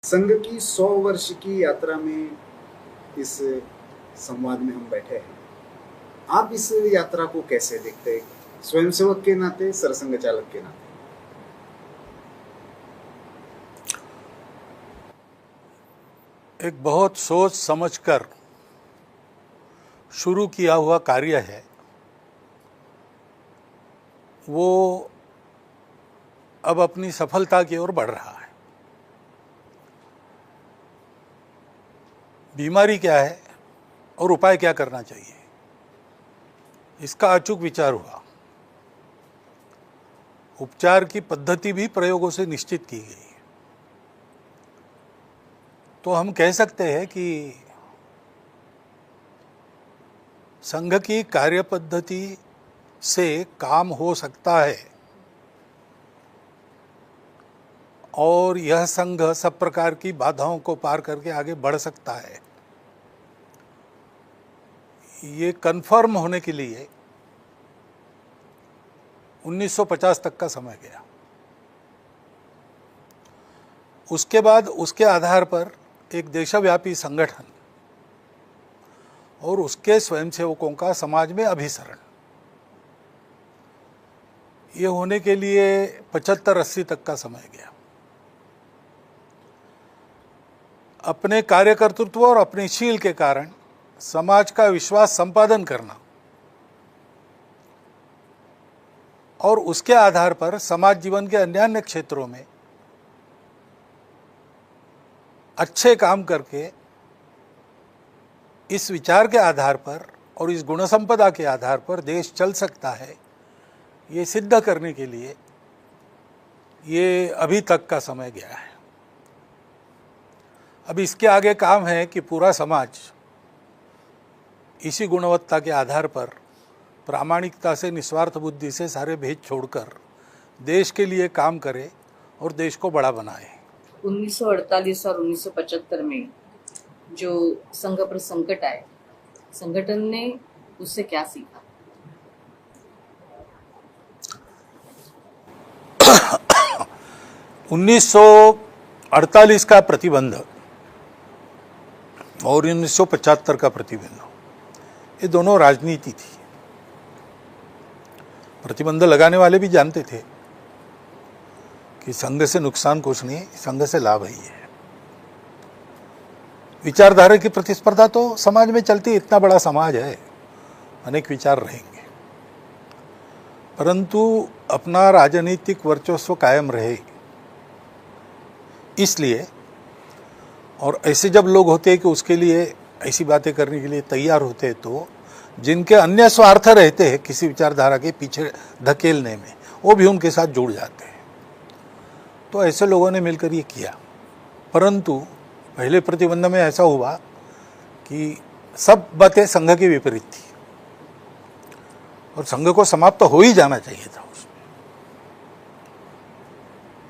संघ की 100 वर्ष की यात्रा में इस संवाद में हम बैठे हैं। आप इस यात्रा को कैसे देखते हैं? स्वयंसेवक के नाते, सरसंघ चालक के नाते। एक बहुत सोच समझकर शुरू किया हुआ कार्य है। वो अब अपनी सफलता की ओर बढ़ रहा है। बीमारी क्या है और उपाय क्या करना चाहिए, इसका अचूक विचार हुआ। उपचार की पद्धति भी प्रयोगों से निश्चित की गई। तो हम कह सकते हैं कि संघ की कार्य पद्धति से काम हो सकता है और यह संघ सब प्रकार की बाधाओं को पार करके आगे बढ़ सकता है। ये कन्फर्म होने के लिए 1950 तक का समय गया। उसके बाद उसके आधार पर एक देशव्यापी संगठन और उसके स्वयंसेवकों का समाज में अभिसरण, ये होने के लिए 75-80 तक का समय गया। अपने कार्यकर्तृत्व और अपने शील के कारण समाज का विश्वास संपादन करना और उसके आधार पर समाज जीवन के अन्य क्षेत्रों में अच्छे काम करके इस विचार के आधार पर और इस गुण संपदा के आधार पर देश चल सकता है, ये सिद्ध करने के लिए ये अभी तक का समय गया है। अब इसके आगे काम है कि पूरा समाज इसी गुणवत्ता के आधार पर प्रामाणिकता से, निस्वार्थ बुद्धि से सारे भेद छोड़कर देश के लिए काम करे और देश को बड़ा बनाए। 1948 और 1975 में जो संघ पर संकट आए, संगठन ने उससे क्या सीखा? 1948 का प्रतिबंध और 1975 का प्रतिबंध, ये दोनों राजनीति थी। प्रतिबंध लगाने वाले भी जानते थे कि संघ से नुकसान कुछ नहीं, संघ से लाभ ही है। विचारधारा की प्रतिस्पर्धा तो समाज में चलती, इतना बड़ा समाज है, अनेक विचार रहेंगे, परंतु अपना राजनीतिक वर्चस्व कायम रहे इसलिए, और ऐसे जब लोग होते हैं कि उसके लिए ऐसी बातें करने के लिए तैयार होते हैं, तो जिनके अन्य स्वार्थ रहते हैं किसी विचारधारा के पीछे धकेलने में, वो भी उनके साथ जुड़ जाते हैं। तो ऐसे लोगों ने मिलकर ये किया। परंतु पहले प्रतिबंध में ऐसा हुआ कि सब बातें संघ के विपरीत थी और संघ को समाप्त हो ही जाना चाहिए था उसमें।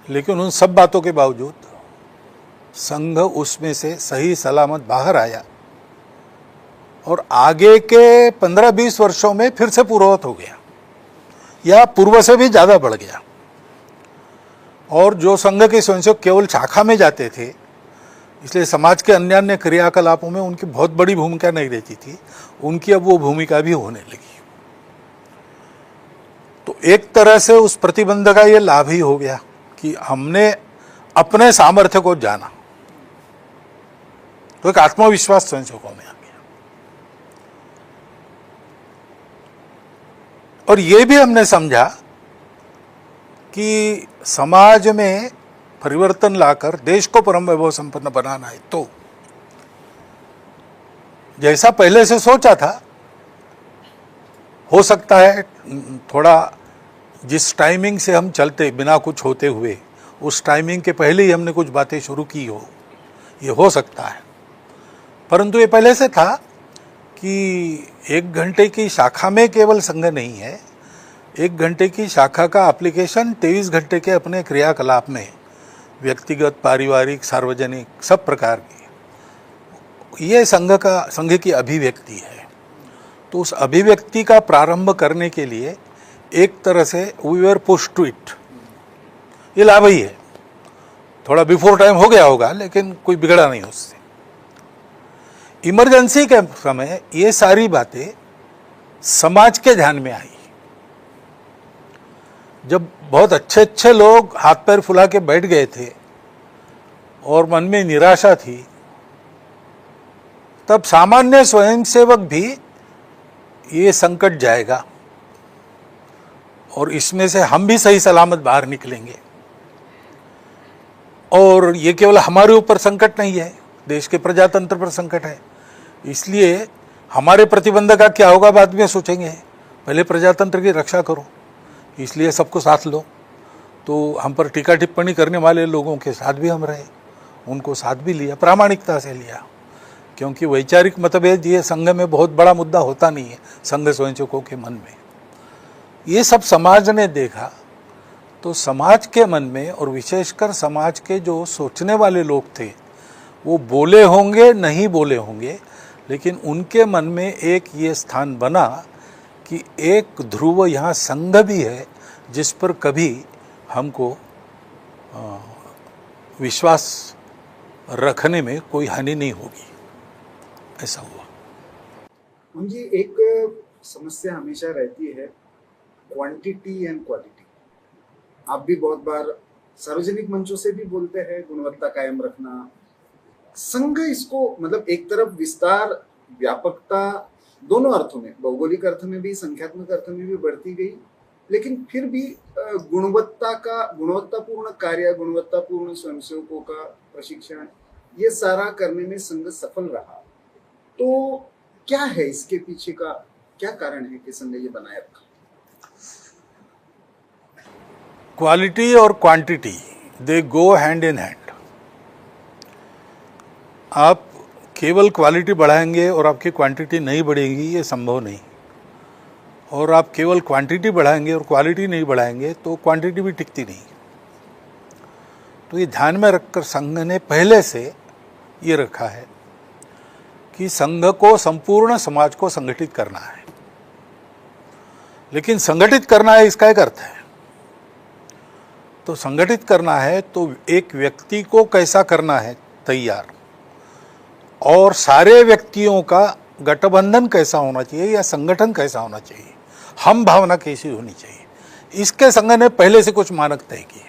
लेकिन उन सब बातों के बावजूद संघ उसमें से सही सलामत बाहर आया और आगे के 15-20 वर्षों में फिर से पूर्ववत हो गया या पूर्व से भी ज़्यादा बढ़ गया। और जो संघ के स्वयंसेवक केवल शाखा में जाते थे, इसलिए समाज के अन्य क्रियाकलापों में उनकी बहुत बड़ी भूमिका नहीं रहती थी, उनकी अब वो भूमिका भी होने लगी। तो एक तरह से उस प्रतिबंध का ये लाभ ही हो गया कि हमने अपने सामर्थ्य को जाना, तो एक आत्मविश्वास स्वयंसेवकों में आ गया। और ये भी हमने समझा कि समाज में परिवर्तन लाकर देश को परम वैभव संपन्न बनाना है, तो जैसा पहले से सोचा था, हो सकता है थोड़ा जिस टाइमिंग से हम चलते बिना कुछ होते हुए, उस टाइमिंग के पहले ही हमने कुछ बातें शुरू की ये हो सकता है। परंतु ये पहले से था कि 1 घंटे की शाखा में केवल संघ नहीं है, 1 घंटे की शाखा का एप्लीकेशन 23 घंटे के अपने क्रियाकलाप में, व्यक्तिगत, पारिवारिक, सार्वजनिक, सब प्रकार की, ये संघ की अभिव्यक्ति है। तो उस अभिव्यक्ति का प्रारंभ करने के लिए एक तरह से we were push to it, ये लाभ ही है। थोड़ा बिफोर टाइम हो गया होगा, लेकिन कोई बिगड़ा नहीं उससे। इमरजेंसी के समय ये सारी बातें समाज के ध्यान में आई। जब बहुत अच्छे अच्छे लोग हाथ पैर फुला के बैठ गए थे और मन में निराशा थी, तब सामान्य स्वयंसेवक भी ये संकट जाएगा और इसमें से हम भी सही सलामत बाहर निकलेंगे। और ये केवल हमारे ऊपर संकट नहीं है, देश के प्रजातंत्र पर संकट है। इसलिए हमारे प्रतिबंध का क्या होगा बाद में सोचेंगे, पहले प्रजातंत्र की रक्षा करो। इसलिए सबको साथ लो। तो हम पर टीका टिप्पणी करने वाले लोगों के साथ भी हम रहे, उनको साथ भी लिया, प्रामाणिकता से लिया, क्योंकि वैचारिक मतभेद ये संघ में बहुत बड़ा मुद्दा होता नहीं है संघ स्वयंसेवकों के मन में। ये सब समाज ने देखा तो समाज के मन में, और विशेषकर समाज के जो सोचने वाले लोग थे, वो बोले होंगे नहीं बोले होंगे, लेकिन उनके मन में एक ये स्थान बना कि एक ध्रुव यहाँ संघ भी है जिस पर कभी हमको विश्वास रखने में कोई हानि नहीं होगी। ऐसा हुआ। जी, एक समस्या हमेशा रहती है क्वांटिटी एंड क्वालिटी। आप भी बहुत बार सार्वजनिक मंचों से भी बोलते हैं गुणवत्ता कायम रखना। संघ इसको मतलब एक तरफ विस्तार, व्यापकता दोनों अर्थों में, भौगोलिक अर्थ में भी संख्यात्मक अर्थ में भी बढ़ती गई, लेकिन फिर भी गुणवत्तापूर्ण कार्य, गुणवत्तापूर्ण स्वयंसेवकों का प्रशिक्षण, ये सारा करने में संघ सफल रहा। तो क्या है इसके पीछे का क्या कारण है कि संघ ये बनाए रखा? क्वालिटी और quantity they go hand in hand. आप केवल क्वालिटी बढ़ाएंगे और आपकी क्वांटिटी नहीं बढ़ेगी, ये संभव नहीं। और आप केवल क्वांटिटी बढ़ाएंगे और क्वालिटी नहीं बढ़ाएंगे तो क्वांटिटी भी टिकती नहीं। तो ये ध्यान में रखकर संघ ने पहले से ये रखा है कि संघ को संपूर्ण समाज को संगठित करना है। लेकिन संगठित करना है, इसका एक अर्थ है। तो संगठित करना है तो एक व्यक्ति को कैसा करना है तैयार, और सारे व्यक्तियों का गठबंधन कैसा होना चाहिए या संगठन कैसा होना चाहिए, हम भावना कैसी होनी चाहिए, इसके संघ ने पहले से कुछ मानक तय किए।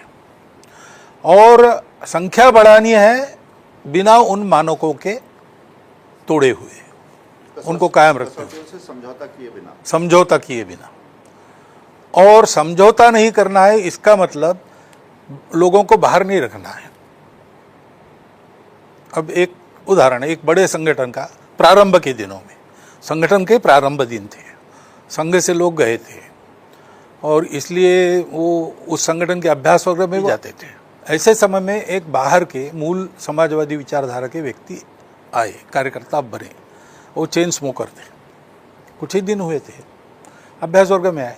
और संख्या बढ़ानी है बिना उन मानकों के तोड़े हुए, उनको कायम रखते हुए, समझौता किए बिना। और समझौता नहीं करना है, इसका मतलब लोगों को बाहर नहीं रखना है। अब एक उदाहरण है, एक बड़े संगठन का प्रारंभ के दिनों में, संगठन के प्रारंभ दिन थे, संघ से लोग गए थे और इसलिए वो उस संगठन के अभ्यास वगैरह में जाते थे। ऐसे समय में एक बाहर के मूल समाजवादी विचारधारा के व्यक्ति आए, कार्यकर्ता बने। वो चेन स्मोकर थे, कुछ ही दिन हुए थे, अभ्यास वर्ग में आए।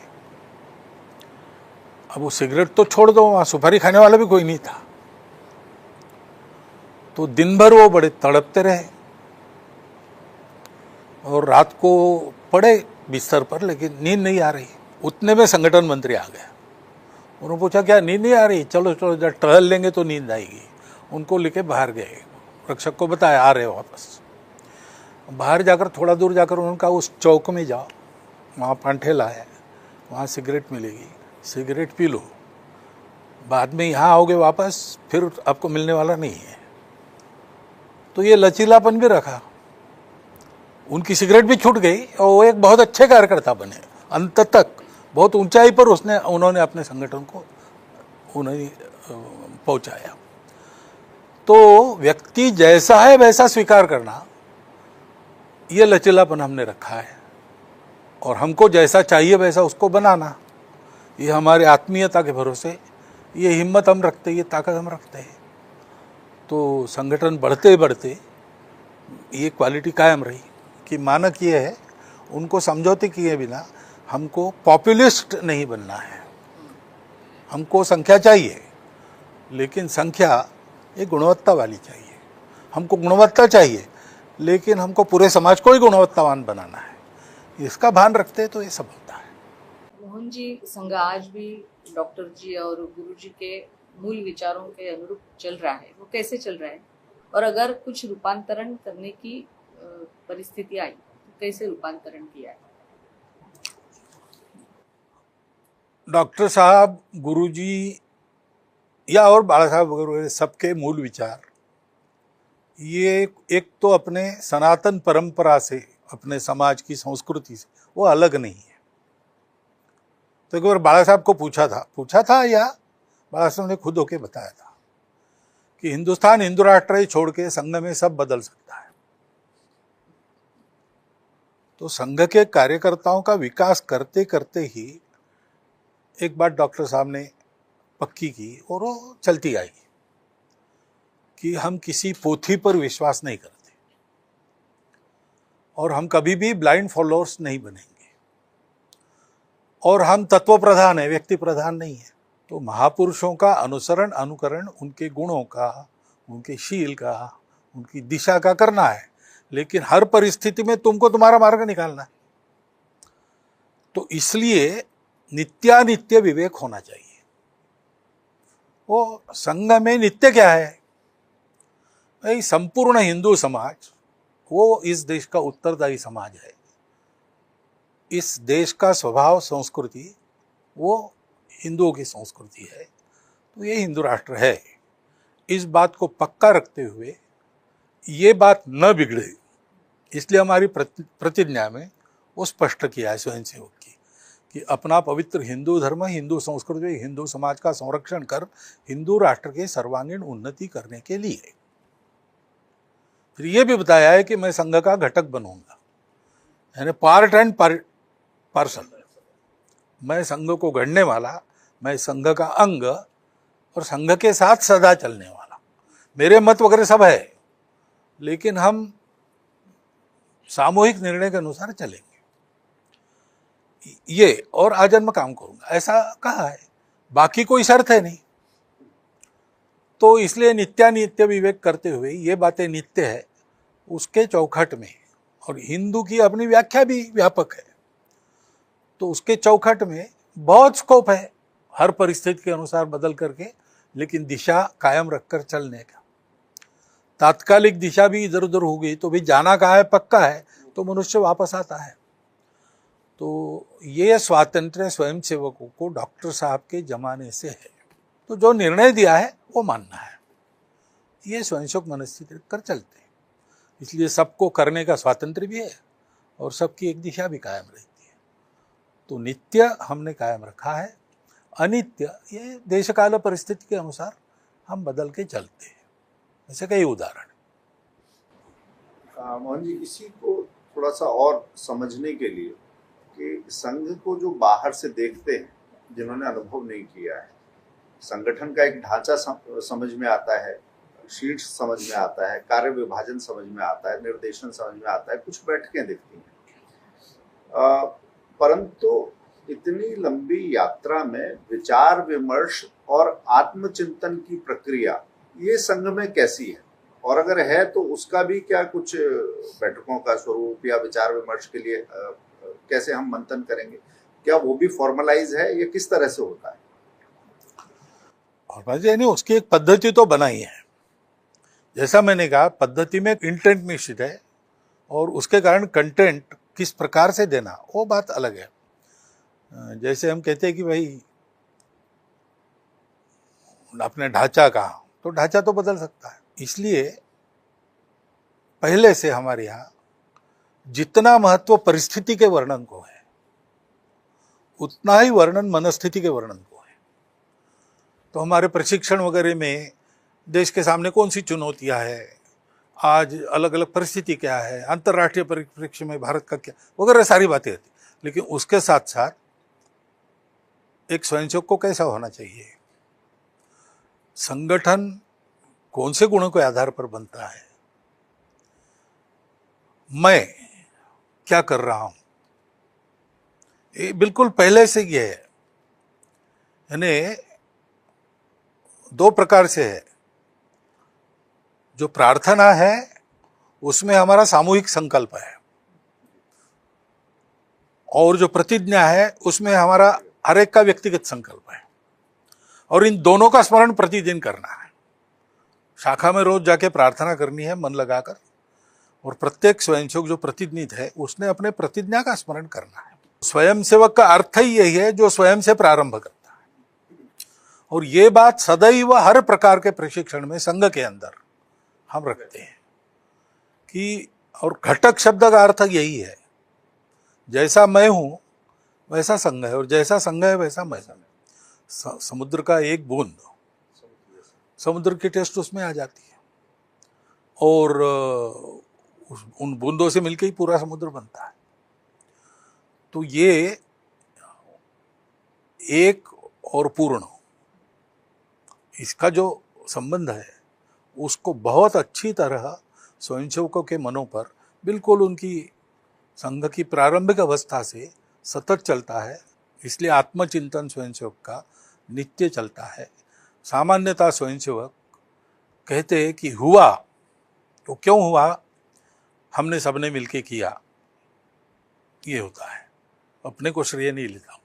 अब वो सिगरेट तो छोड़ दो, वहाँ सुपारी खाने वाला भी कोई नहीं था। तो दिन भर वो बड़े तड़पते रहे और रात को पड़े बिस्तर पर, लेकिन नींद नहीं आ रही। उतने में संगठन मंत्री आ गया। उन्होंने पूछा क्या नींद नहीं आ रही, चलो चलो जब टहल लेंगे तो नींद आएगी। उनको लेके बाहर गए, रक्षक को बताया आ रहे हो वापस। बाहर जाकर थोड़ा दूर जाकर उन्होंने कहा उस चौक में जाओ, वहाँ पांठेला है, वहाँ सिगरेट मिलेगी, सिगरेट पी लो, बाद में यहाँ आओगे वापस, फिर आपको मिलने वाला नहीं है। तो ये लचीलापन भी रखा, उनकी सिगरेट भी छूट गई और वो एक बहुत अच्छे कार्यकर्ता बने। अंत तक बहुत ऊंचाई पर उन्होंने अपने संगठन को उन्हें पहुंचाया। तो व्यक्ति जैसा है वैसा स्वीकार करना, ये लचीलापन हमने रखा है। और हमको जैसा चाहिए वैसा उसको बनाना, ये हमारे आत्मीयता के भरोसे, ये हिम्मत हम रखते, ये ताकत हम रखते हैं। तो संगठन बढ़ते बढ़ते ये क्वालिटी कायम रही कि मानक ये है, उनको समझौते किए बिना हमको पॉपुलिस्ट नहीं बनना है। हमको संख्या चाहिए, लेकिन संख्या ये गुणवत्ता वाली चाहिए। हमको गुणवत्ता चाहिए, लेकिन हमको पूरे समाज को ही गुणवत्तावान बनाना है। इसका भान रखते हैं तो ये सब होता है। मोहन जी, संघ आज भी डॉक्टर जी और गुरु जी के मूल विचारों के अनुरूप चल रहा है वो कैसे चल रहा है, और अगर कुछ रूपांतरण करने की परिस्थिति आई तो कैसे रूपांतरण किया है? डॉक्टर साहब, गुरुजी या और बाला साहब वगैरह सबके मूल विचार ये एक तो अपने सनातन परंपरा से, अपने समाज की संस्कृति से वो अलग नहीं है। तो एक बार बाला साहब को पूछा था या बाला साहब ने खुद होके बताया था कि हिंदुस्तान हिंदू राष्ट्र ही छोड़ के संघ में सब बदल सकता है। तो संघ के कार्यकर्ताओं का विकास करते करते ही एक बात डॉक्टर साहब ने पक्की की और वो चलती आई कि हम किसी पोथी पर विश्वास नहीं करते और हम कभी भी ब्लाइंड फॉलोअर्स नहीं बनेंगे, और हम तत्व प्रधान है, व्यक्ति प्रधान नहीं है। तो महापुरुषों का अनुसरण अनुकरण, उनके गुणों का, उनके शील का, उनकी दिशा का करना है, लेकिन हर परिस्थिति में तुमको तुम्हारा मार्ग निकालना है। तो इसलिए नित्यानित्य विवेक होना चाहिए। वो संघ में नित्य क्या है भाई? संपूर्ण हिंदू समाज वो इस देश का उत्तरदायी समाज है। इस देश का स्वभाव संस्कृति वो हिंदुओं की संस्कृति है। तो ये हिंदू राष्ट्र है। इस बात को पक्का रखते हुए ये बात न बिगड़े, इसलिए हमारी प्रतिज्ञा में वो स्पष्ट किया है स्वयंसेवक की कि अपना पवित्र हिंदू धर्म, हिंदू संस्कृति, हिंदू समाज का संरक्षण कर हिंदू राष्ट्र के सर्वांगीण उन्नति करने के लिए। फिर ये भी बताया है कि मैं संघ का घटक बनूंगा, यानी पार्ट एंड पार्सल। मैं संघ को गढ़ने वाला, मैं संघ का अंग और संघ के साथ सदा चलने वाला। मेरे मत वगैरह सब है, लेकिन हम सामूहिक निर्णय के अनुसार चलेंगे। ये और आजन्म काम करूंगा, ऐसा कहा है। बाकी कोई शर्त है नहीं। तो इसलिए नित्यानित्य विवेक करते हुए ये बातें नित्य है उसके चौखट में, और हिंदू की अपनी व्याख्या भी व्यापक है, तो उसके चौखट में बहुत स्कोप है हर परिस्थिति के अनुसार बदल करके, लेकिन दिशा कायम रखकर चलने का। तात्कालिक दिशा भी इधर उधर हो गई तो भी जाना कहाँ है, पक्का है, तो मनुष्य वापस आता है। तो ये स्वातंत्र्य स्वयंसेवकों को डॉक्टर साहब के जमाने से है। तो जो निर्णय दिया है वो मानना है। ये स्वयंसेवक मनस्थिति कर चलते हैं, इसलिए सबको करने का स्वातंत्र्य भी है और सबकी एक दिशा भी कायम रहती है। तो नित्य हमने कायम रखा है, अनित्य ये देशकाल परिस्थिति के अनुसार हम बदल के चलते हैं। ऐसे कई उदाहरण। मोहन जी, इसी को थोड़ा सा और समझने के लिए कि संघ को जो बाहर से देखते हैं, जिन्होंने अनुभव नहीं किया है, संगठन का एक ढांचा समझ में आता है, शीट्स समझ में आता है, कार्य विभाजन समझ में आता है, निर्देशन समझ में आता है, कुछ बैठकें दिखती हैं, परंतु इतनी लंबी यात्रा में विचार विमर्श और आत्मचिंतन की प्रक्रिया ये संघ में कैसी है, और अगर है तो उसका भी क्या कुछ बैठकों का स्वरूप या विचार विमर्श के लिए कैसे हम मंथन करेंगे, क्या वो भी फॉर्मलाइज है, ये किस तरह से होता है? और यानी उसकी एक पद्धति तो बनाई है। जैसा मैंने कहा, पद्धति में इंटेंट निश्चित है और उसके कारण कंटेंट किस प्रकार से देना वो बात अलग है। जैसे हम कहते हैं कि भाई अपने ढांचा का, तो ढांचा तो बदल सकता है। इसलिए पहले से हमारे यहाँ जितना महत्व परिस्थिति के वर्णन को है, उतना ही वर्णन मनस्थिति के वर्णन को है। तो हमारे प्रशिक्षण वगैरह में देश के सामने कौन सी चुनौतियां है, आज अलग अलग परिस्थिति क्या है, अंतर्राष्ट्रीय परिप्रेक्ष्य में भारत का क्या वगैरह सारी बातें रहती, लेकिन उसके साथ साथ एक स्वयंसेवक को कैसा होना चाहिए, संगठन कौन से गुणों के आधार पर बनता है, मैं क्या कर रहा हूं, ये बिल्कुल पहले से ये है। यानी दो प्रकार से है। जो प्रार्थना है उसमें हमारा सामूहिक संकल्प है, और जो प्रतिज्ञा है उसमें हमारा हर एक का व्यक्तिगत संकल्प है। और इन दोनों का स्मरण प्रतिदिन करना है। शाखा में रोज जाके प्रार्थना करनी है मन लगाकर, और प्रत्येक स्वयंसेवक जो प्रतिनिधि है उसने अपने प्रतिज्ञा का स्मरण करना है। स्वयंसेवक का अर्थ ही यही है जो स्वयं से प्रारंभ करता है, और ये बात सदैव हर प्रकार के प्रशिक्षण में संघ के अंदर हम रखते हैं कि, और घटक शब्द का अर्थ यही है, जैसा मैं हूं वैसा संघ है, और जैसा संघ है वैसा मैं हूं। समुद्र का एक बूंद, समुद्र की टेस्ट उसमें आ जाती है, और उन बूंदों से मिलकर ही पूरा समुद्र बनता है। तो ये एक और पूर्ण, इसका जो संबंध है उसको बहुत अच्छी तरह स्वयंसेवकों के मनों पर बिल्कुल उनकी संघ की प्रारंभिक अवस्था से सतत चलता है। इसलिए आत्मचिंतन स्वयंसेवक का नित्य चलता है। सामान्यतः स्वयंसेवक कहते हैं कि हुआ तो क्यों हुआ, हमने सबने मिलके किया, ये होता है, अपने को श्रेय नहीं लेता हूँ,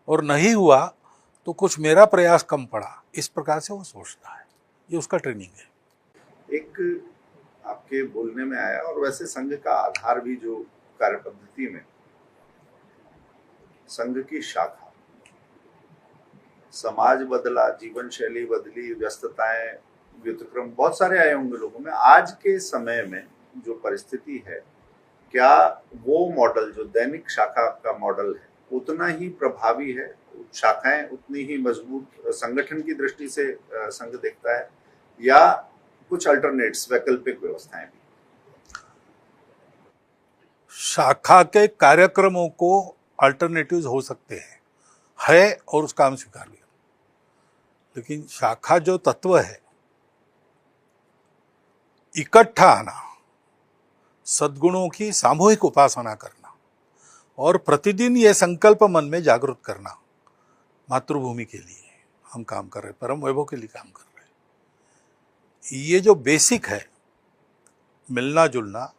और नहीं हुआ तो कुछ मेरा प्रयास कम पड़ा, इस प्रकार से वो सोचता है। ये उसका ट्रेनिंग है। एक आपके बोलने में आया, और वैसे संघ का आधार भी जो कार्य पद्धति में संघ की शाखा, समाज बदला, जीवन शैली बदली, व्यस्तताएं, व्युतक्रम बहुत सारे आए होंगे लोगों में। आज के समय में जो परिस्थिति है, क्या वो मॉडल जो दैनिक शाखा का मॉडल है उतना ही प्रभावी है? शाखाएं उतनी ही मजबूत संगठन की दृष्टि से संघ देखता है, या कुछ अल्टरनेट्स, वैकल्पिक व्यवस्थाएं भी? शाखा के कार्यक्रमों को अल्टरनेटिव्स हो सकते हैं, है, और उसका हम स्वीकार भी, लेकिन शाखा जो तत्व है, इकट्ठा आना, सद्गुणों की सामूहिक उपासना करना, और प्रतिदिन ये संकल्प मन में जागृत करना, मातृभूमि के लिए हम काम कर रहे हैं, परम वैभव के लिए काम कर रहे हैं। ये जो बेसिक है, मिलना जुलना,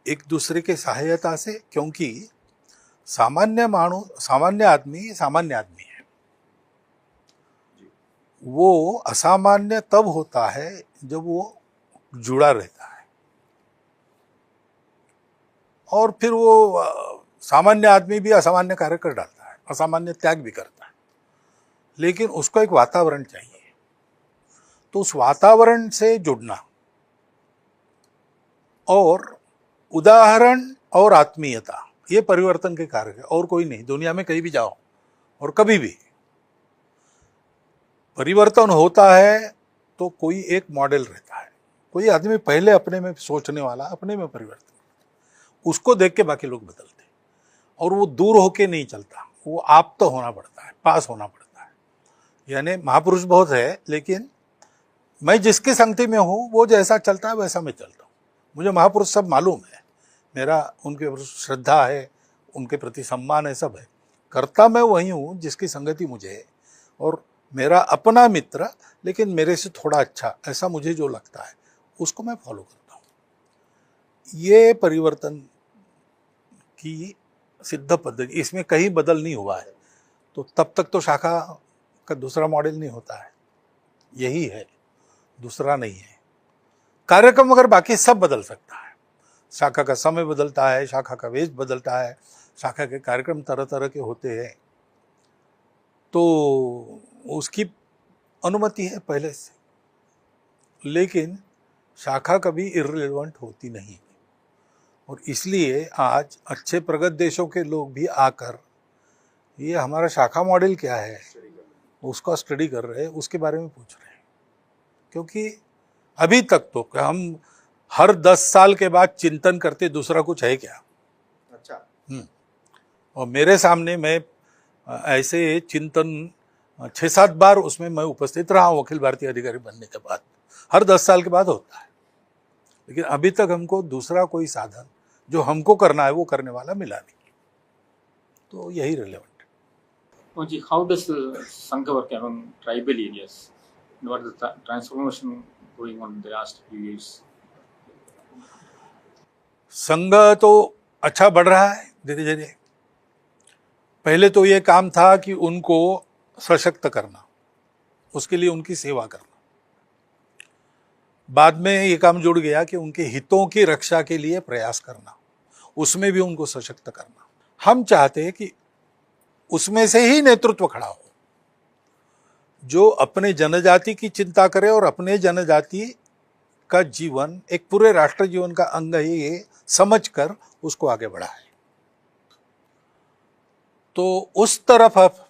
एक दूसरे के सहायता से, क्योंकि सामान्य आदमी है, वो असामान्य तब होता है जब वो जुड़ा रहता है, और फिर वो सामान्य आदमी भी असामान्य कार्य कर डालता है, असामान्य त्याग भी करता है, लेकिन उसको एक वातावरण चाहिए। तो उस वातावरण से जुड़ना, और उदाहरण और आत्मीयता, ये परिवर्तन के कारक है, और कोई नहीं। दुनिया में कहीं भी जाओ और कभी भी परिवर्तन होता है तो कोई एक मॉडल रहता है, कोई आदमी पहले अपने में सोचने वाला, अपने में परिवर्तन, उसको देख के बाकी लोग बदलते, और वो दूर होके नहीं चलता, वो आप तो होना पड़ता है, पास होना पड़ता है। यानी महापुरुष बहुत है, लेकिन मैं जिसकी संगति में हूँ वो जैसा चलता है वैसा मैं चलता हूँ। मुझे महापुरुष सब मालूम है, मेरा उनके प्रति श्रद्धा है, उनके प्रति सम्मान है, सब है। करता मैं वही हूँ जिसकी संगति मुझे है, और मेरा अपना मित्र लेकिन मेरे से थोड़ा अच्छा, ऐसा मुझे जो लगता है उसको मैं फॉलो करता हूँ। ये परिवर्तन की सिद्ध पद्धति, इसमें कहीं बदल नहीं हुआ है, तो तब तक तो शाखा का दूसरा मॉडल नहीं होता है, यही है, दूसरा नहीं है। कार्यक्रम अगर बाकी सब बदल सकता है, शाखा का समय बदलता है, शाखा का वेश बदलता है, शाखा के कार्यक्रम तरह तरह के होते हैं, तो उसकी अनुमति है पहले से, लेकिन शाखा कभी इर्रिलेवेंट होती नहीं। और इसलिए आज अच्छे प्रगत देशों के लोग भी आकर ये हमारा शाखा मॉडल क्या है उसका स्टडी कर रहे हैं, उसके बारे में पूछ रहे हैं। क्योंकि अभी तक तो हम हर 10 साल के बाद चिंतन करते, दूसरा कुछ है क्या? अच्छा। और मेरे सामने मैं ऐसे चिंतन 6-7 बार उसमें मैं उपस्थित रहा हूँ अखिल भारतीय अधिकारी बनने के बाद, हर 10 साल के बाद होता है। लेकिन अभी तक हमको दूसरा कोई साधन जो हमको करना है वो करने वाला मिला नहीं, तो यही रिलेवेंट है। How does Sangha work among tribal areas? What is the transformation going on in the last few years? संघ तो अच्छा बढ़ रहा है धीरे धीरे। पहले तो ये काम था कि उनको सशक्त करना, उसके लिए उनकी सेवा करना। बाद में ये काम जुड़ गया कि उनके हितों की रक्षा के लिए प्रयास करना, उसमें भी उनको सशक्त करना। हम चाहते हैं कि उसमें से ही नेतृत्व खड़ा हो, जो अपने जनजाति की चिंता करे और अपने जनजाति का जीवन एक पूरे राष्ट्र जीवन का अंग है ये समझकर उसको आगे बढ़ाए। तो उस तरफ अब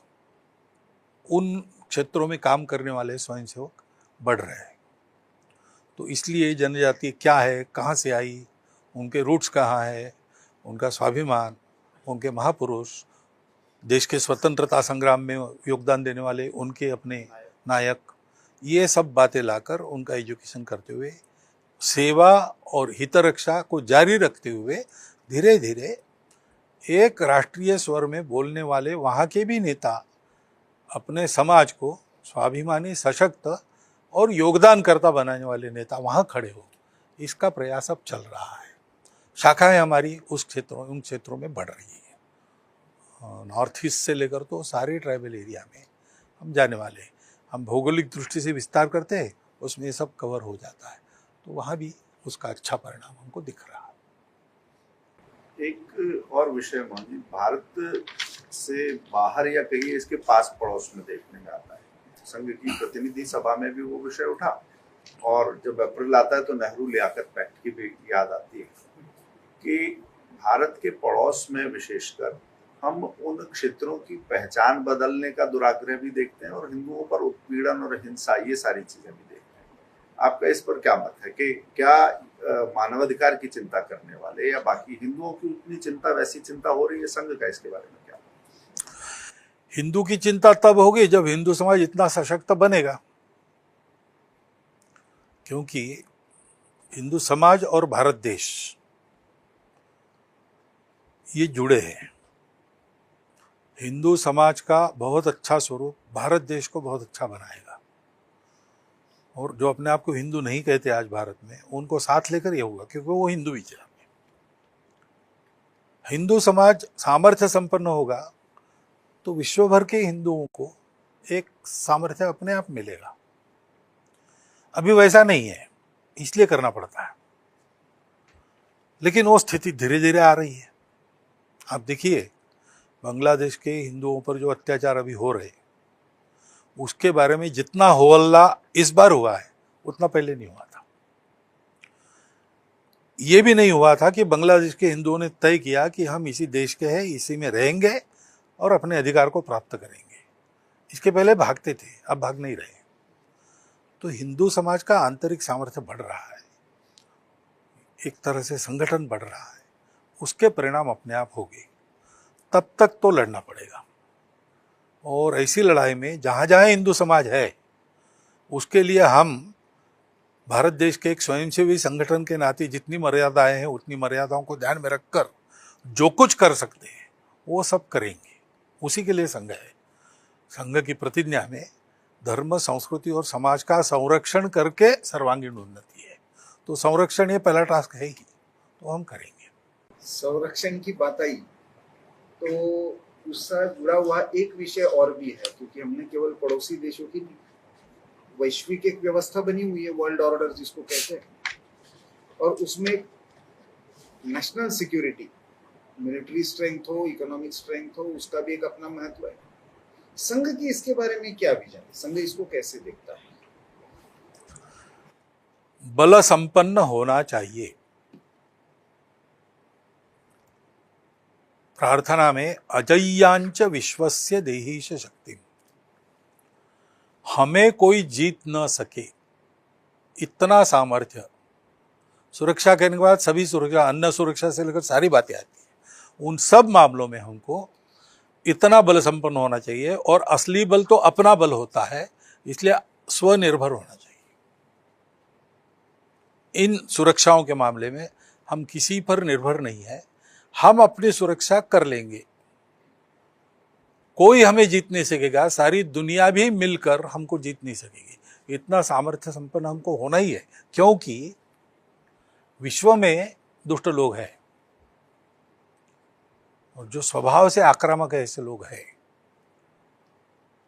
उन क्षेत्रों में काम करने वाले स्वयंसेवक बढ़ रहे हैं। तो इसलिए जनजाति क्या है, कहाँ से आई, उनके रूट्स कहाँ है, उनका स्वाभिमान, उनके महापुरुष, देश के स्वतंत्रता संग्राम में योगदान देने वाले उनके अपने नायक, ये सब बातें लाकर उनका एजुकेशन करते हुए सेवा और हितरक्षा को जारी रखते हुए धीरे धीरे एक राष्ट्रीय स्वर में बोलने वाले वहाँ के भी नेता अपने समाज को स्वाभिमानी, सशक्त और योगदानकर्ता बनाने वाले नेता वहाँ खड़े हो, इसका प्रयास अब चल रहा है। शाखाएं हमारी उन क्षेत्रों में बढ़ रही है। नॉर्थ ईस्ट से लेकर तो सारे ट्राइबल एरिया में हम जाने वाले हैं। हम भौगोलिक दृष्टि से विस्तार करते हैं, उसमें ये सब कवर हो जाता है, तो वहाँ भी उसका अच्छा परिणाम हमको दिख रहा है। एक और विषय मोहन जी, भारत से बाहर या कहीं इसके पास पड़ोस में देखने में आता है। संघ की प्रतिनिधि सभा में भी वो विषय उठा, और जब अप्रैल आता है तो नेहरू लियाकत पैक्ट की भी याद आती है कि भारत के पड़ोस में विशेषकर हम उन क्षेत्रों की पहचान बदलने का दुराग्रह भी देखते हैं और हिंदुओं पर उत्पीड़न और हिंसा, ये सारी चीजें भी देखते हैं। आपका इस पर क्या मत है कि क्या मानवाधिकार की चिंता करने वाले या बाकी हिंदुओं की उतनी चिंता, वैसी चिंता हो रही है संघ का, इसके बारे में क्या? हिंदू की चिंता तब होगी जब हिंदू समाज इतना सशक्त बनेगा, क्योंकि हिंदू समाज और भारत देश ये जुड़े हैं। हिंदू समाज का बहुत अच्छा स्वरूप भारत देश को बहुत अच्छा बनाएगा, और जो अपने आप को हिंदू नहीं कहते आज भारत में, उनको साथ लेकर ये होगा, क्योंकि वो हिंदू विचार में। हिंदू समाज सामर्थ्य संपन्न होगा तो विश्व भर के हिंदुओं को एक सामर्थ्य अपने आप मिलेगा। अभी वैसा नहीं है, इसलिए करना पड़ता है, लेकिन वो स्थिति धीरे धीरे आ रही है। आप देखिए, बांग्लादेश के हिंदुओं पर जो अत्याचार अभी हो रहे, उसके बारे में जितना हो हल्ला इस बार हुआ है उतना पहले नहीं हुआ था। ये भी नहीं हुआ था कि बांग्लादेश के हिंदुओं ने तय किया कि हम इसी देश के हैं, इसी में रहेंगे और अपने अधिकार को प्राप्त करेंगे। इसके पहले भागते थे, अब भाग नहीं रहे। तो हिंदू समाज का आंतरिक सामर्थ्य बढ़ रहा है, एक तरह से संगठन बढ़ रहा है, उसके परिणाम अपने आप होंगे। तब तक तो लड़ना पड़ेगा, और ऐसी लड़ाई में जहाँ जहाँ हिंदू समाज है, उसके लिए हम भारत देश के एक स्वयंसेवी संगठन के नाते जितनी मर्यादाएं हैं उतनी मर्यादाओं को ध्यान में रखकर जो कुछ कर सकते हैं वो सब करेंगे। उसी के लिए संघ है। संघ की प्रतिज्ञा में धर्म, संस्कृति और समाज का संरक्षण करके सर्वांगीण उन्नति है। तो संरक्षण ये पहला टास्क है ही, तो हम करेंगे। संरक्षण की बात आई तो उससे जुड़ा हुआ एक विषय और भी है, क्योंकि हमने केवल पड़ोसी देशों की वैश्विक एक व्यवस्था बनी हुई है, वर्ल्ड ऑर्डर जिसको कहते हैं, और उसमें नेशनल सिक्योरिटी, मिलिट्री स्ट्रेंथ हो, इकोनॉमिक स्ट्रेंथ हो, उसका भी एक अपना महत्व है। संघ की इसके बारे में क्या विजन है? संघ इसको कैसे देखता है? बल संपन्न होना चाहिए। प्रार्थना में अजय्यांच विश्वस्य देहीश शक्ति, हमें कोई जीत न सके इतना सामर्थ्य। सुरक्षा कहने के बाद सभी सुरक्षा, अन्न सुरक्षा से लेकर सारी बातें आती हैं। उन सब मामलों में हमको इतना बल संपन्न होना चाहिए, और असली बल तो अपना बल होता है, इसलिए स्वनिर्भर होना चाहिए। इन सुरक्षाओं के मामले में हम किसी पर निर्भर नहीं है, हम अपनी सुरक्षा कर लेंगे। कोई हमें जीत नहीं सकेगा, सारी दुनिया भी मिलकर हमको जीत नहीं सकेगी। इतना सामर्थ्य संपन्न हमको होना ही है, क्योंकि विश्व में दुष्ट लोग हैं और जो स्वभाव से आक्रामक है ऐसे लोग हैं।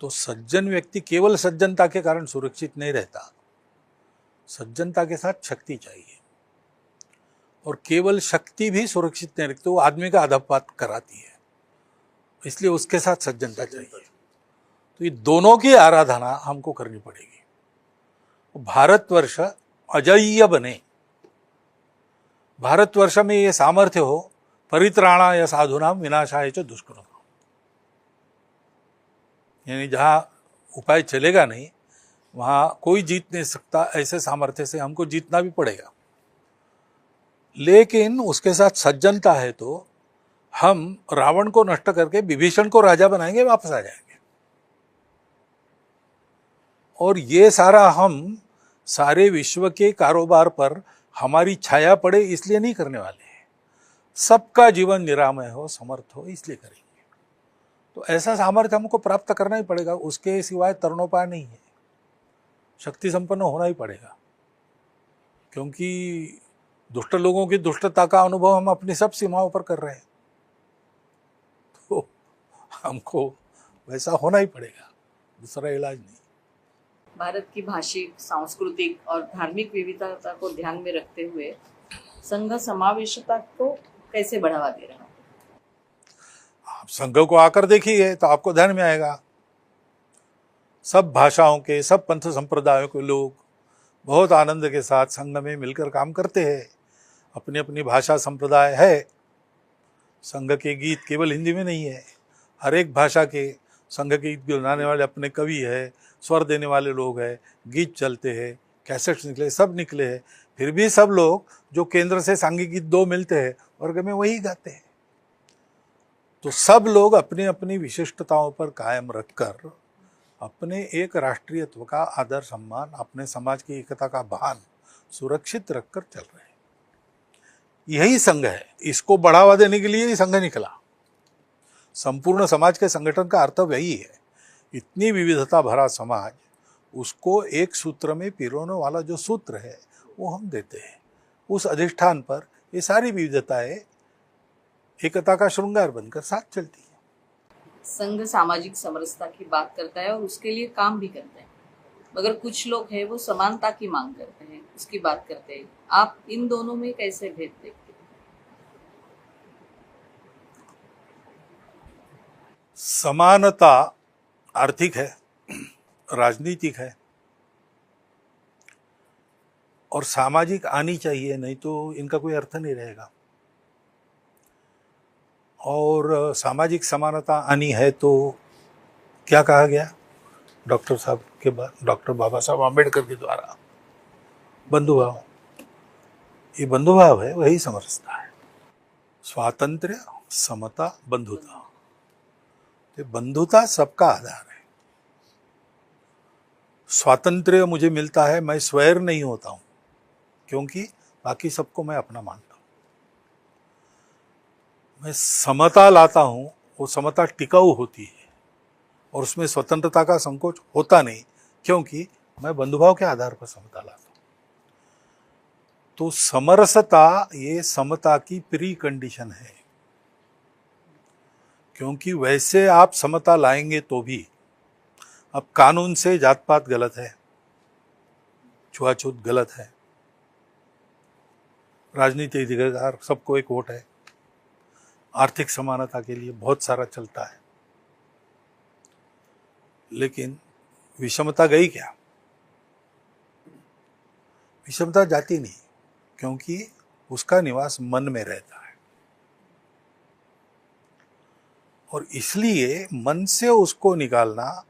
तो सज्जन व्यक्ति केवल सज्जनता के कारण सुरक्षित नहीं रहता, सज्जनता के साथ शक्ति चाहिए, और केवल शक्ति भी सुरक्षित नहीं रखती, वो आदमी का अधःपात कराती है, इसलिए उसके साथ सज्जनता चाहिए। तो ये दोनों की आराधना हमको करनी पड़ेगी। भारतवर्ष अजेय बने, भारतवर्ष में ये सामर्थ्य हो, परित्राणाय साधूनां विनाशाय च दुष्कृताम्, यानी जहाँ उपाय चलेगा नहीं वहाँ कोई जीत नहीं सकता, ऐसे सामर्थ्य से हमको जीतना भी पड़ेगा। लेकिन उसके साथ सज्जनता है तो हम रावण को नष्ट करके विभीषण को राजा बनाएंगे, वापस आ जाएंगे। और ये सारा हम सारे विश्व के कारोबार पर हमारी छाया पड़े इसलिए नहीं करने वाले हैं, सबका जीवन निरामय हो, समर्थ हो, इसलिए करेंगे। तो ऐसा सामर्थ्य हमको प्राप्त करना ही पड़ेगा, उसके सिवाय तरणोपाय नहीं है, शक्ति संपन्न होना ही पड़ेगा। क्योंकि दुष्ट लोगों की दुष्टता का अनुभव हम अपनी सब सीमाओं पर कर रहे हैं, तो हमको वैसा होना ही पड़ेगा, दूसरा इलाज नहीं। भारत की भाषिक, सांस्कृतिक और धार्मिक विविधता को ध्यान में रखते हुए संघ समावेशता को कैसे बढ़ावा दे रहा है? आप संघ को आकर देखिए तो आपको ध्यान में आएगा, सब भाषाओं के, सब पंथ संप्रदायों के लोग बहुत आनंद के साथ संघ में मिलकर काम करते हैं। अपनी अपनी भाषा संप्रदाय है, संघ के गीत केवल हिंदी में नहीं है, हर एक भाषा के संघ के गीत बनाने वाले अपने कवि है, स्वर देने वाले लोग हैं, गीत चलते हैं, कैसेट्स निकले, सब निकले हैं, फिर भी सब लोग जो केंद्र से सांघिक गीत दो मिलते हैं वर्ग में वही गाते हैं। तो सब लोग अपनी अपनी विशिष्टताओं पर कायम रखकर अपने एक राष्ट्रीयत्व का आदर सम्मान, अपने समाज की एकता का भान सुरक्षित रखकर चल रहे हैं। यही संघ है, इसको बढ़ावा देने के लिए ही संघ निकला। संपूर्ण समाज के संगठन का अर्थ वही है। इतनी विविधता भरा समाज, उसको एक सूत्र में पिरोने वाला जो सूत्र है वो हम देते हैं। उस अधिष्ठान पर ये सारी विविधताएं एकता का श्रृंगार बनकर साथ चलती है। संघ सामाजिक समरसता की बात करता है और उसके लिए काम भी करता है, मगर कुछ लोग हैं वो समानता की मांग करते हैं, उसकी बात करते हैं। आप इन दोनों में कैसे भेद देखते हैं? समानता आर्थिक है, राजनीतिक है और सामाजिक आनी चाहिए, नहीं तो इनका कोई अर्थ नहीं रहेगा। और सामाजिक समानता आनी है तो क्या कहा गया डॉक्टर साहब के बाद, डॉक्टर बाबा साहब आम्बेडकर के द्वारा, बंधुभाव। ये बंधुभाव है, वही समरसता है। स्वातंत्र्य, समता, बंधुता। तो बंधुता सबका आधार है। स्वातंत्र्य मुझे मिलता है, मैं स्वैर नहीं होता हूँ, क्योंकि बाकी सबको मैं अपना मानता हूँ। मैं समता लाता हूँ, वो समता टिकाऊ होती है और उसमें स्वतंत्रता का संकोच होता नहीं, क्योंकि मैं बंधुभाव के आधार पर समता लाता हूँ। तो समरसता ये समता की प्री कंडीशन है, क्योंकि वैसे आप समता लाएंगे तो भी अब कानून से जात पात गलत है, छुआछूत गलत है, राजनीतिक अधिकार सबको एक वोट है, आर्थिक समानता के लिए बहुत सारा चलता है, लेकिन विषमता गई क्या? विषमता जाती नहीं, क्योंकि उसका निवास मन में रहता है और इसलिए मन से उसको निकालना,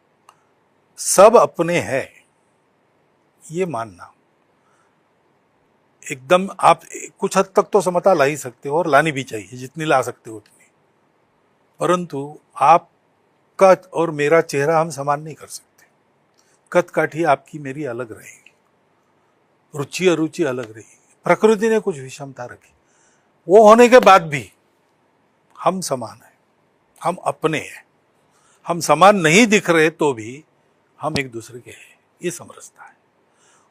सब अपने हैं ये मानना। एकदम आप कुछ हद तक तो समता ला ही सकते हो और लानी भी चाहिए, जितनी ला सकते हो उतनी, परंतु आपका और मेरा चेहरा हम समान नहीं कर सकते। कद काठी आपकी मेरी अलग रहेगी, रुचि अरुचि अलग रहेगी, प्रकृति ने कुछ विषमता रखी, वो होने के बाद भी हम समान हैं, हम अपने हैं। हम समान नहीं दिख रहे तो भी हम एक दूसरे के हैं, ये समरसता है।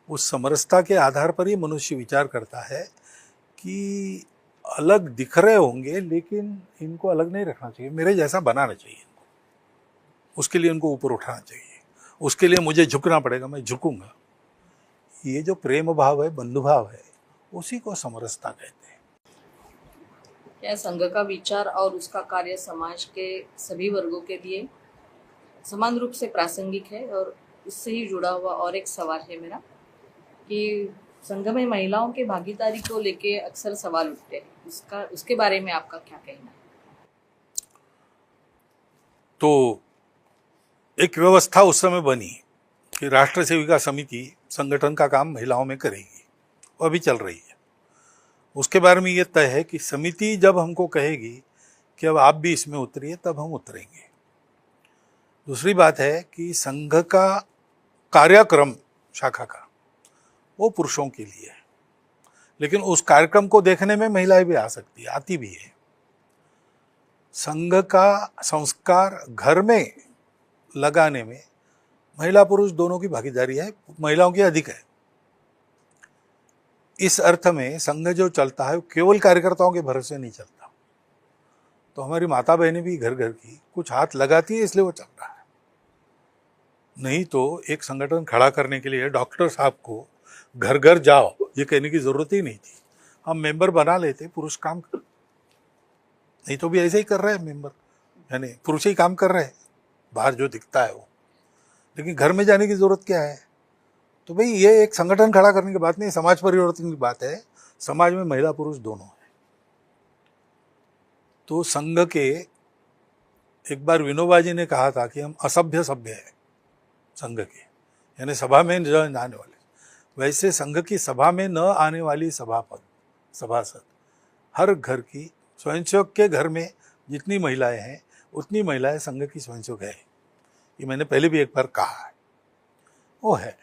उस समरसता के आधार पर ही मनुष्य विचार करता है कि अलग दिख रहे होंगे लेकिन इनको अलग नहीं रखना चाहिए, मेरे जैसा बनाना चाहिए इनको। उसके लिए उनको ऊपर उठाना चाहिए, उसके लिए मुझे झुकना पड़ेगा, मैं झुकूंगा। ये जो प्रेम भाव है, बंधु भाव है, उसी को समरसता कहते हैं। क्या संघ का विचार और उसका कार्य समाज के सभी वर्गों के लिए समान रूप से प्रासंगिक है? और इससे ही जुड़ा हुआ और एक सवाल है मेरा कि संघ में महिलाओं की भागीदारी को लेके अक्सर सवाल उठते हैं, उसके बारे में आपका क्या कहना है? तो एक व्यवस्था उस समय बनी कि राष्ट्र सेविका समिति संगठन का काम महिलाओं में करेगी, वो अभी चल रही है। उसके बारे में ये तय है कि समिति जब हमको कहेगी कि अब आप भी इसमें उतरिए, तब हम उतरेंगे। दूसरी बात है कि संघ का कार्यक्रम शाखा का वो पुरुषों के लिए है, लेकिन उस कार्यक्रम को देखने में महिलाएं भी आ सकती है, आती भी है। संघ का संस्कार घर में लगाने में महिला पुरुष दोनों की भागीदारी है, महिलाओं की अधिक है। इस अर्थ में संघ जो चलता है वो केवल कार्यकर्ताओं के भरोसे नहीं चलता। तो हमारी माता बहनें भी घर घर की कुछ हाथ लगाती है, इसलिए वो चल रहा है। नहीं तो एक संगठन खड़ा करने के लिए डॉक्टर साहब को घर घर जाओ ये कहने की जरूरत ही नहीं थी। हम मेंबर बना लेते, पुरुष काम कर, नहीं तो भी ऐसे ही कर रहे हैं मेंबर, यानी पुरुष ही काम कर रहे हैं बाहर जो दिखता है वो। लेकिन घर में जाने की जरूरत क्या है? तो भाई ये एक संगठन खड़ा करने की बात नहीं, समाज परिवर्तन की बात है। समाज में महिला पुरुष दोनों है। तो संघ के एक बार विनोबा जी ने कहा था कि हम असभ्य सभ्य है संघ के, यानी सभा में न आने वाले। वैसे संघ की सभा में न आने वाली सभासद हर घर की, स्वयंसेवक के घर में जितनी महिलाएं हैं उतनी महिलाएं संघ की स्वयंसेवक है। ये मैंने पहले भी एक बार कहा है, वो है।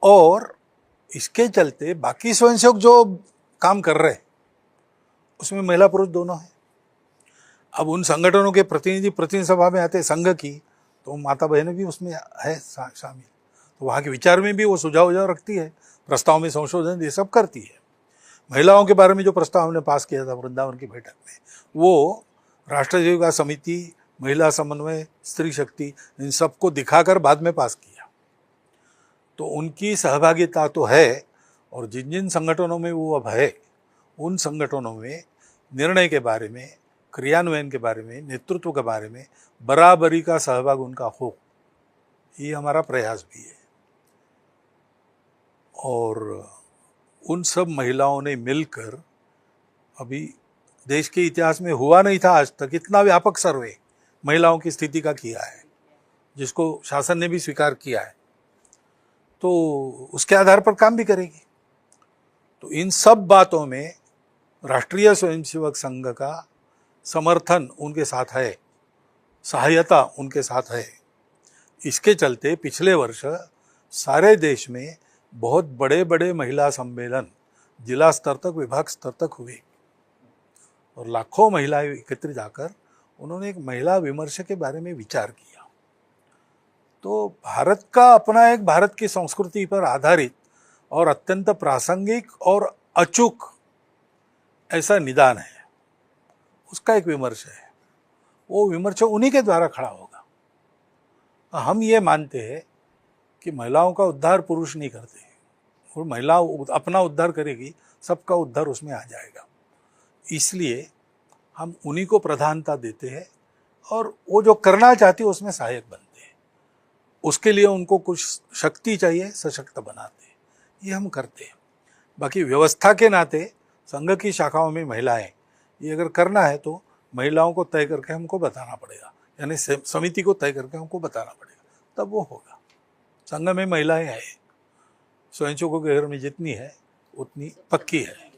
और इसके चलते बाकी स्वयंसेवक जो काम कर रहे हैं उसमें महिला पुरुष दोनों हैं। अब उन संगठनों के प्रतिनिधि सभा में आते संघ की, तो माता बहनें भी उसमें है शामिल, तो वहाँ के विचार में भी वो सुझाव रखती है, प्रस्ताव में संशोधन ये सब करती है। महिलाओं के बारे में जो प्रस्ताव हमने पास किया था वृंदावन की बैठक में, वो राष्ट्र सेविका समिति, महिला समन्वय, स्त्री शक्ति, इन सबको दिखाकर बाद में पास किया। तो उनकी सहभागिता तो है, और जिन जिन संगठनों में वो अब है उन संगठनों में निर्णय के बारे में, क्रियान्वयन के बारे में, नेतृत्व के बारे में बराबरी का सहभाग उनका हो, ये हमारा प्रयास भी है। और उन सब महिलाओं ने मिलकर, अभी देश के इतिहास में हुआ नहीं था आज तक इतना व्यापक सर्वे महिलाओं की स्थिति का किया है, जिसको शासन ने भी स्वीकार किया है। तो उसके आधार पर काम भी करेगी। तो इन सब बातों में राष्ट्रीय स्वयंसेवक संघ का समर्थन उनके साथ है, सहायता उनके साथ है। इसके चलते पिछले वर्ष सारे देश में बहुत बड़े बड़े महिला सम्मेलन जिला स्तर तक, विभाग स्तर तक हुए, और लाखों महिलाएं एकत्रित आकर उन्होंने एक महिला विमर्श के बारे में विचार किया। तो भारत का अपना एक, भारत की संस्कृति पर आधारित और अत्यंत प्रासंगिक और अचूक ऐसा निदान है, उसका एक विमर्श है। वो विमर्श उन्हीं के द्वारा खड़ा होगा। हम ये मानते हैं कि महिलाओं का उद्धार पुरुष नहीं करते, और महिला अपना उद्धार करेगी, सबका उद्धार उसमें आ जाएगा। इसलिए हम उन्हीं को प्रधानता देते हैं, और वो जो करना चाहती है उसमें सहायक बनते हैं। उसके लिए उनको कुछ शक्ति चाहिए, सशक्त बनाते हैं, ये हम करते हैं। बाकी व्यवस्था के नाते संघ की शाखाओं में महिलाएं, ये अगर करना है तो महिलाओं को तय करके हमको बताना पड़ेगा, यानी समिति को तय करके हमको बताना पड़ेगा, तब वो होगा। संघ में महिलाएं हैं, स्वयंसेवकों के घर में जितनी है उतनी पक्की है।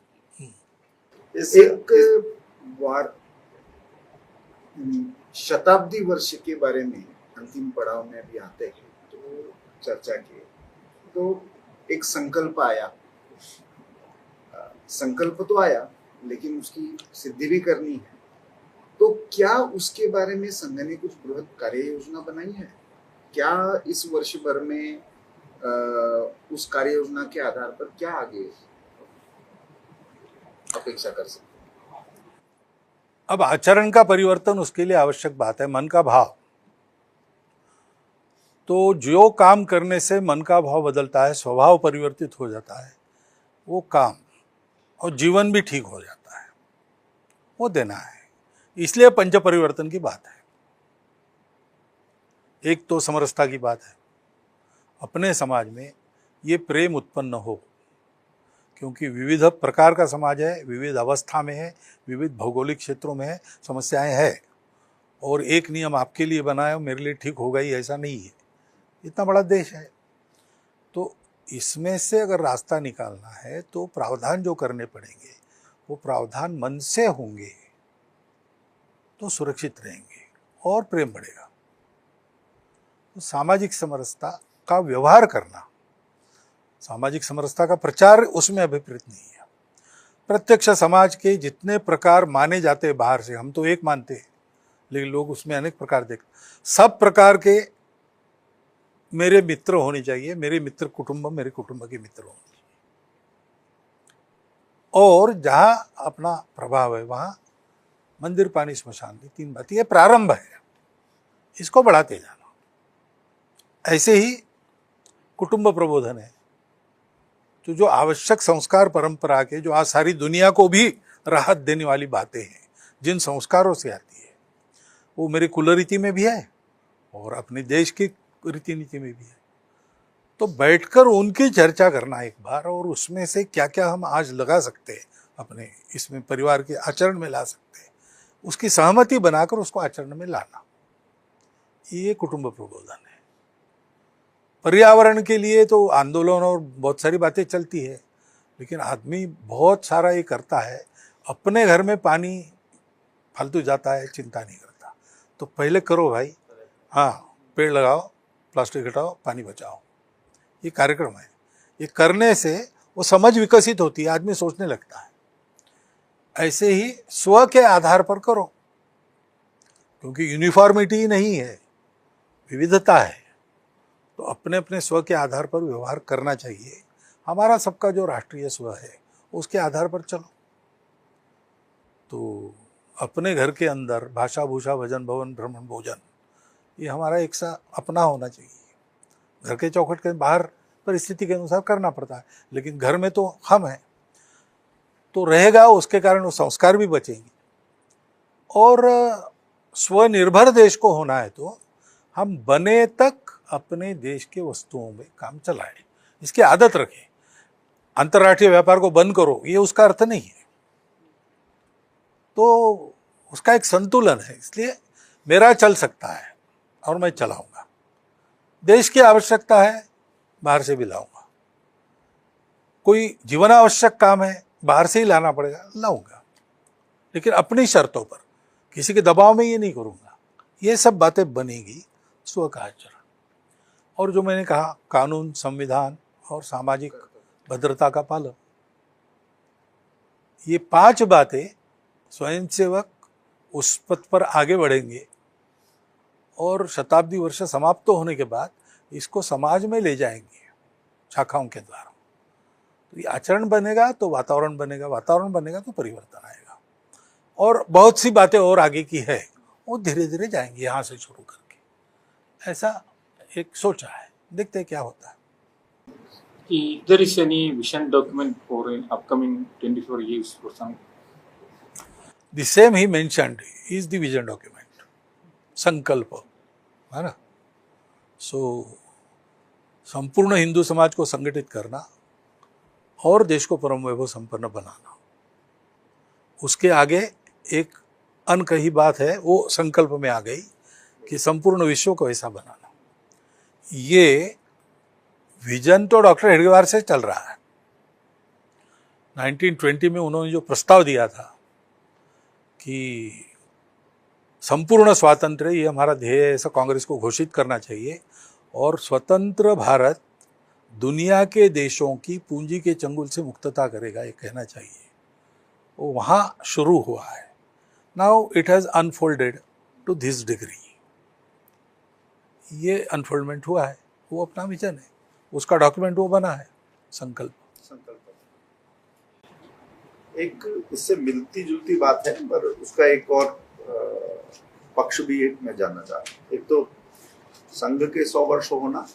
एक बार शताब्दी वर्ष के बारे में अंतिम पड़ाव में भी आते हैं तो चर्चा की, तो एक संकल्प आया, संकल्प तो आया लेकिन उसकी सिद्धि भी करनी है। तो क्या उसके बारे में संघ ने कुछ बृहद कार्य योजना बनाई है? क्या इस वर्ष भर में उस कार्य योजना के आधार पर क्या आगे अपेक्षा कर सकते? अब आचरण का परिवर्तन उसके लिए आवश्यक बात है, मन का भाव। तो जो काम करने से मन का भाव बदलता है, स्वभाव परिवर्तित हो जाता है, वो काम और जीवन भी ठीक हो जाता है, वो देना है। इसलिए पंच परिवर्तन की बात है। एक तो समरसता की बात है, अपने समाज में ये प्रेम उत्पन्न हो, क्योंकि विविध प्रकार का समाज है, विविध अवस्था में है, विविध भौगोलिक क्षेत्रों में है, समस्याएं हैं, और एक नियम आपके लिए बनाया हो मेरे लिए ठीक होगा ही ऐसा नहीं है। इतना बड़ा देश है, तो इसमें से अगर रास्ता निकालना है तो प्रावधान जो करने पड़ेंगे वो प्रावधान मन से होंगे तो सुरक्षित रहेंगे और प्रेम बढ़ेगा। तो सामाजिक समरसता का व्यवहार करना, सामाजिक समरसता का प्रचार उसमें अभिप्रेत नहीं है। प्रत्यक्ष समाज के जितने प्रकार माने जाते हैं बाहर से, हम तो एक मानते हैं, लेकिन लोग उसमें अनेक प्रकार देखते। सब प्रकार के मेरे मित्र होने चाहिए, मेरे मित्र कुटुंब मेरे कुटुंब के मित्र होने चाहिए, और जहां अपना प्रभाव है वहां मंदिर, पानी, स्मशान, तीन बातें, ये प्रारंभ है, इसको बढ़ाते जाना। ऐसे ही कुटुंब प्रबोधन है, तो जो आवश्यक संस्कार परंपरा के, जो आज सारी दुनिया को भी राहत देने वाली बातें हैं, जिन संस्कारों से आती है, वो मेरी कुल रीति में भी है और अपने देश की रीति नीति में भी है। तो बैठकर उनकी चर्चा करना एक बार, और उसमें से क्या क्या हम आज लगा सकते हैं, अपने इसमें परिवार के आचरण में ला सकते हैं, उसकी सहमति बनाकर उसको आचरण में लाना, ये कुटुंब प्रबोधन है। पर्यावरण के लिए तो आंदोलन और बहुत सारी बातें चलती है, लेकिन आदमी बहुत सारा ये करता है, अपने घर में पानी फालतू जाता है, चिंता नहीं करता। तो पहले करो भाई, हाँ, पेड़ लगाओ, प्लास्टिक हटाओ, पानी बचाओ, ये कार्यक्रम है। ये करने से वो समझ विकसित होती है, आदमी सोचने लगता है। ऐसे ही स्व के आधार पर करो, क्योंकि यूनिफॉर्मिटी नहीं है, विविधता है, तो अपने अपने स्व के आधार पर व्यवहार करना चाहिए। हमारा सबका जो राष्ट्रीय स्व है उसके आधार पर चलो। तो अपने घर के अंदर भाषा, भूषा, भजन, भवन, भ्रमण, भोजन, ये हमारा एक सा अपना होना चाहिए। घर के चौखट के बाहर परिस्थिति के अनुसार करना पड़ता है, लेकिन घर में तो हम हैं, तो रहेगा, उसके कारण वो संस्कार भी बचेंगे। और स्वनिर्भर देश को होना है तो हम बने तक अपने देश के वस्तुओं में काम चलाएं, इसकी आदत रखें। अंतर्राष्ट्रीय व्यापार को बंद करो, ये उसका अर्थ नहीं है। तो उसका एक संतुलन है, इसलिए मेरा चल सकता है और मैं चलाऊंगा। देश की आवश्यकता है, बाहर से भी लाऊंगा। कोई जीवन आवश्यक काम है, बाहर से ही लाना पड़ेगा, लाऊंगा, लेकिन अपनी शर्तों पर, किसी के दबाव में ये नहीं करूंगा। ये सब बातें बनेगी स्व का आचरण। और जो मैंने कहा, कानून, संविधान और सामाजिक भद्रता का पालन, ये 5 बातें स्वयंसेवक उस पथ पर आगे बढ़ेंगे और शताब्दी वर्ष समाप्त होने के बाद इसको समाज में ले जाएंगे शाखाओं के द्वारा। तो ये आचरण बनेगा तो वातावरण बनेगा, वातावरण बनेगा तो परिवर्तन आएगा। और बहुत सी बातें और आगे की है, वो धीरे धीरे जाएंगे यहाँ से शुरू करके, ऐसा एक सोचा है। देखते हैं क्या होता है। There is any vision document for an upcoming 24 years for some? The same he mentioned is the vision document, संकल्प, है ना। सो संपूर्ण हिंदू समाज को संगठित करना और देश को परम वैभव संपन्न बनाना, उसके आगे एक अनकही बात है, वो संकल्प में आ गई कि संपूर्ण विश्व को ऐसा बनाना। ये विजन तो डॉक्टर हेडगेवार से चल रहा है। 1920 में उन्होंने जो प्रस्ताव दिया था कि संपूर्ण स्वातंत्र्य, ये हमारा ध्येय है, ऐसा कांग्रेस को घोषित करना चाहिए, और स्वतंत्र भारत दुनिया के देशों की पूंजी के चंगुल से मुक्तता करेगा, ये कहना चाहिए। वो वहाँ शुरू हुआ है। Now it has unfolded to this degree. ये अनफोल्डमेंट हुआ है, वो अपना विजन है, उसका डॉक्यूमेंट वो बना है, संकल्प। एक इससे मिलती जुलती बात है, पर उसका एक और पक्ष भी एक मैं जानना चाह रहा हूँ। एक तो संघ के 100 वर्ष होना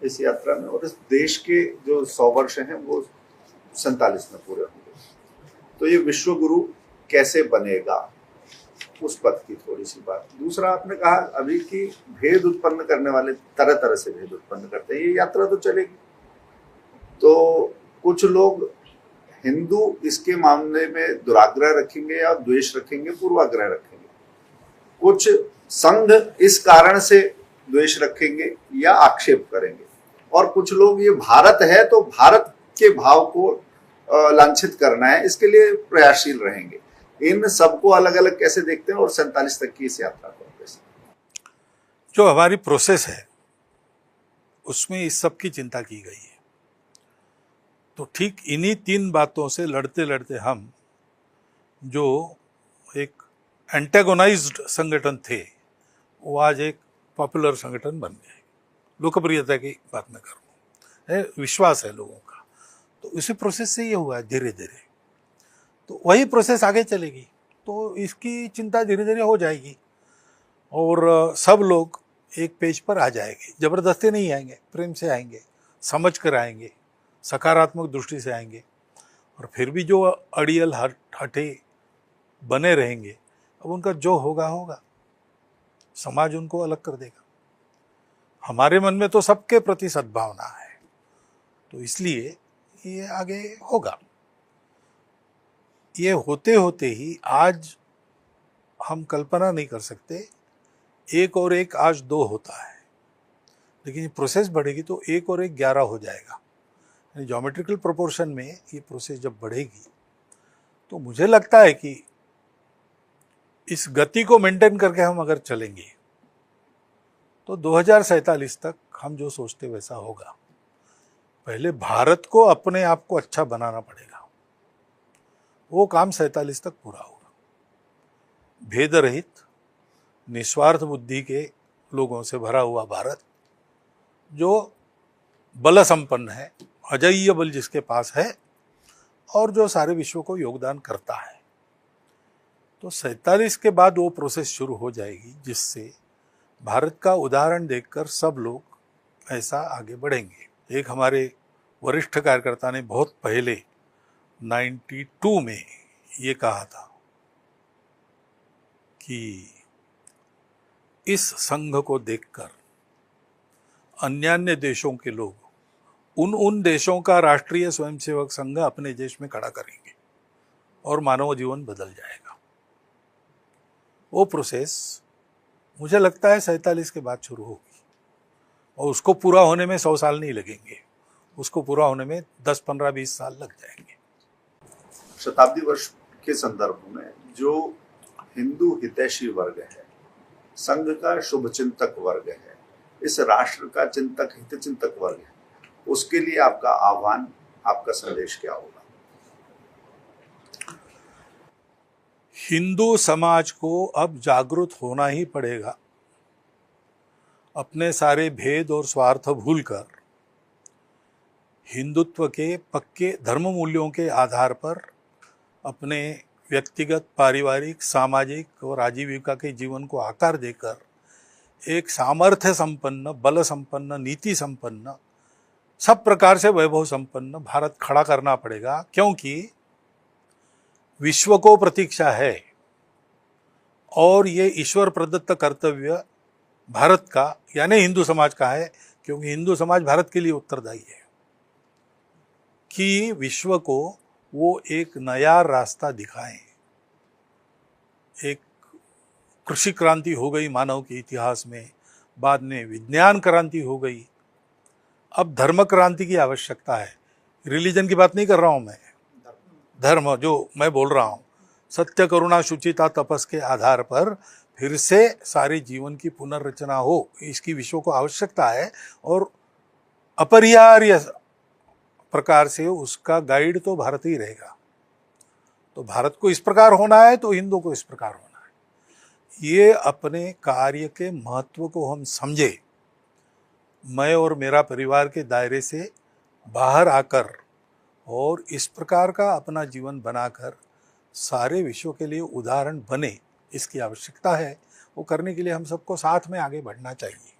इस यात्रा में, और इस देश के जो 100 वर्ष हैं वो 47 में पूरे होंगे। तो ये विश्व गुरु कैसे बनेगा, उस पद की थोड़ी सी बात। दूसरा, आपने कहा अभी की भेद उत्पन्न करने वाले तरह तरह से भेद उत्पन्न करते हैं, ये यात्रा तो चलेगी। तो कुछ लोग हिंदू इसके मामले में दुराग्रह रखेंगे या द्वेष रखेंगे, पूर्वाग्रह रखेंगे। कुछ संघ इस कारण से द्वेष रखेंगे या आक्षेप करेंगे, और कुछ लोग ये भारत है तो भारत के भाव को लांछित करना है, इसके लिए प्रयासशील रहेंगे। इन सबको अलग अलग कैसे देखते हैं, और 47 तक की इस यात्रा को कैसे? जो हमारी प्रोसेस है उसमें इस सब की चिंता की गई है। तो ठीक इन्हीं 3 बातों से लड़ते लड़ते हम जो एक एंटेगोनाइज्ड संगठन थे वो आज एक पॉपुलर संगठन बन गए। लोकप्रियता की बात मैं करूँ, विश्वास है लोगों का। तो इसी प्रोसेस से ये हुआ है धीरे धीरे। तो वही प्रोसेस आगे चलेगी, तो इसकी चिंता धीरे धीरे हो जाएगी और सब लोग एक पेज पर आ जाएंगे। ज़बरदस्ती नहीं आएंगे, प्रेम से आएंगे, समझ कर आएंगे, सकारात्मक दृष्टि से आएंगे। और फिर भी जो अड़ियल हटे बने रहेंगे, अब उनका जो होगा होगा, समाज उनको अलग कर देगा। हमारे मन में तो सबके प्रति सद्भावना है, तो इसलिए ये आगे होगा। ये होते होते ही आज हम कल्पना नहीं कर सकते, 1 और 1 आज 2 होता है, लेकिन ये प्रोसेस बढ़ेगी तो 1 और 1 11 हो जाएगा। ज्योमेट्रिकल प्रोपोर्शन में ये प्रोसेस जब बढ़ेगी तो मुझे लगता है कि इस गति को मेंटेन करके हम अगर चलेंगे तो 2047 तक हम जो सोचते वैसा होगा। पहले भारत को अपने आप को अच्छा बनाना पड़ेगा, वो काम 47 तक पूरा होगा। भेद रहित, निस्वार्थ बुद्धि के लोगों से भरा हुआ भारत, जो बल संपन्न है, अजेय बल जिसके पास है, और जो सारे विश्व को योगदान करता है। तो 47 के बाद वो प्रोसेस शुरू हो जाएगी, जिससे भारत का उदाहरण देखकर सब लोग ऐसा आगे बढ़ेंगे। एक हमारे वरिष्ठ कार्यकर्ता ने बहुत पहले 92 में ये कहा था कि इस संघ को देखकर अन्य देशों के लोग उन देशों का राष्ट्रीय स्वयंसेवक संघ अपने देश में खड़ा करेंगे और मानव जीवन बदल जाएगा। वो प्रोसेस मुझे लगता है 47 के बाद शुरू होगी, और उसको पूरा होने में 100 साल नहीं लगेंगे, उसको पूरा होने में 10, 15, 20 साल लग जाएंगे। शताब्दी वर्ष के संदर्भ में जो हिंदू हितैषी वर्ग है, संघ का शुभचिंतक वर्ग है, इस राष्ट्र का चिंतक हित चिंतक वर्ग है, उसके लिए आपका आह्वान, आपका संदेश क्या होगा? हिंदू समाज को अब जागरूक होना ही पड़ेगा। अपने सारे भेद और स्वार्थ भूलकर हिंदुत्व के पक्के धर्म मूल्यों के आधार पर अपने व्यक्तिगत, पारिवारिक, सामाजिक और आजीविका के जीवन को आकार देकर एक सामर्थ्य संपन्न, बल संपन्न, नीति संपन्न, सब प्रकार से वैभव संपन्न भारत खड़ा करना पड़ेगा। क्योंकि विश्व को प्रतीक्षा है और ये ईश्वर प्रदत्त कर्तव्य भारत का यानी हिंदू समाज का है, क्योंकि हिंदू समाज भारत के लिए उत्तरदायी है कि विश्व को वो एक नया रास्ता दिखाएं। एक कृषि क्रांति हो गई मानव के इतिहास में, बाद में विज्ञान क्रांति हो गई, अब धर्म क्रांति की आवश्यकता है। रिलीजन की बात नहीं कर रहा हूं मैं, धर्म जो मैं बोल रहा हूं, सत्य, करुणा, शुचिता, तपस के आधार पर फिर से सारे जीवन की पुनर्रचना हो, इसकी विश्व को आवश्यकता है। और अपरिहार्य प्रकार से उसका गाइड तो भारत ही रहेगा। तो भारत को इस प्रकार होना है तो हिंदू को इस प्रकार होना है। ये अपने कार्य के महत्व को हम समझे, मैं और मेरा परिवार के दायरे से बाहर आकर और इस प्रकार का अपना जीवन बनाकर सारे विश्व के लिए उदाहरण बने, इसकी आवश्यकता है। वो करने के लिए हम सबको साथ में आगे बढ़ना चाहिए।